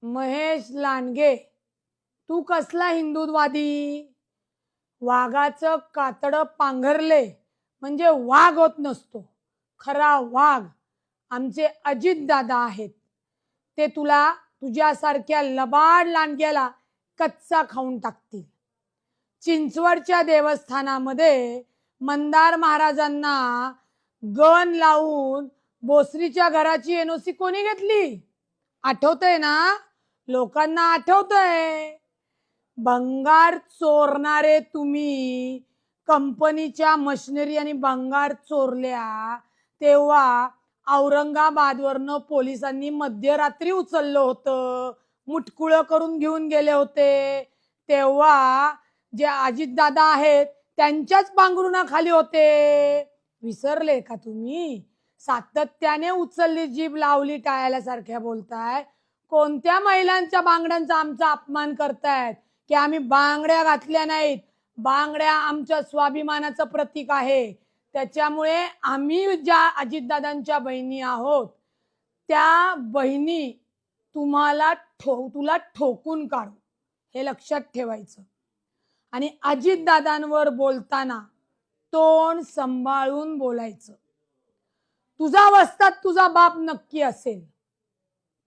महेश लांडगे, तू कसला हिंदुत्ववादी? वाघाचं कातडं पांघरले म्हणजे वाघ होत नसतो. खरा वाघ आमचे अजित दादा आहेत. ते तुला तुझ्यासारख्या लबाड लांडग्याला कच्चा खाऊन टाकतील. चिंचवडच्या देवस्थानामध्ये मंदार महाराजांना गण लावून बोसरीच्या घराची एनओसी कोणी घेतली? आठवतंय ना? लोकांना आठवतंय. भंगार चोरणारे तुम्ही कंपनीच्या मशिनरी आणि भंगार चोरल्या तेव्हा औरंगाबादवरनं पोलिसांनी मध्यरात्री उचललं होतं, मुटकुळं करून घेऊन गेले होते. तेव्हा जे अजितदादा आहेत त्यांच्याच पांघरुणाखाली होते. विसरले का तुम्ही? सातत्याने उचलली जीभ लावली टाळ्यासारख्या बोलताय. कोणत्या महिलांच्या बांगड्यांचा आमचा अपमान करतायत की आम्ही बांगड्या घातल्या नाहीत? बांगड्या आमच्या स्वाभिमानाचं प्रतीक आहे. त्याच्यामुळे आम्ही ज्या अजितदादांच्या बहिणी आहोत त्या बहिणी तुला ठोकून काढू, हे लक्षात ठेवायचं. आणि अजितदादांवर बोलताना तोंड सांभाळून बोलायचं. तुझा वस्ताद तुझा बाप नक्की असेल,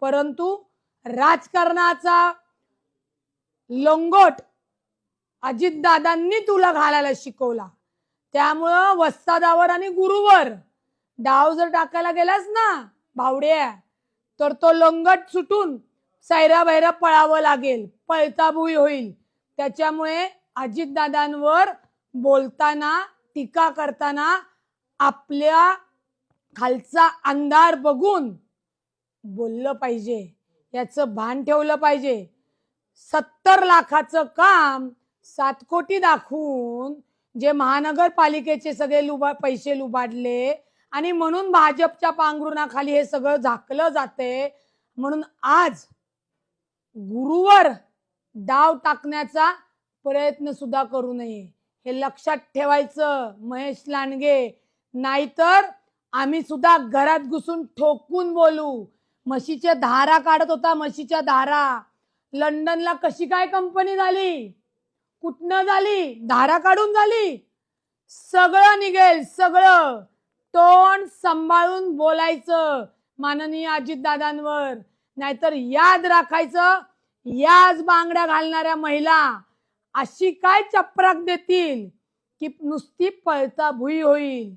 परंतु राजकारणाचा लंगोट अजितदादांनी तुला घालायला शिकवला. त्यामुळं वस्तादावर आणि गुरुवर डाव जर टाकायला गेलास ना भावड्या, तर तो लंगट सुटून सैरा बैरा पळावं लागेल, पळताभुई होईल. त्याच्यामुळे अजितदादांवर बोलताना, टीका करताना आपल्या खालचा अंधार बघून बोललं पाहिजे, याचं भान ठेवलं पाहिजे. 70 लाखाचं काम 7 कोटी दाखवून जे महानगरपालिकेचे सगळे पैसे लुबाडले आणि म्हणून भाजपच्या पांघरुणाखाली हे सगळं झाकलं जाते. म्हणून आज गुरुवर डाव टाकण्याचा प्रयत्न सुद्धा करू नये, हे लक्षात ठेवायचं महेश लांडगे. नाहीतर आम्ही सुद्धा घरात घुसून ठोकून बोलू. म्हशीच्या धारा काढत होता, म्हशीच्या धारा. लंडनला कशी काय कंपनी झाली? कुठनं झाली? धारा काढून झाली. सगळं निघेल, सगळं. तोंड सांभाळून बोलायचं माननीय अजितदादांवर. नाहीतर याद राखायचं, याच बांगड्या घालणाऱ्या महिला अशी काय चपराक देतील की नुसती पळता भुई होईल.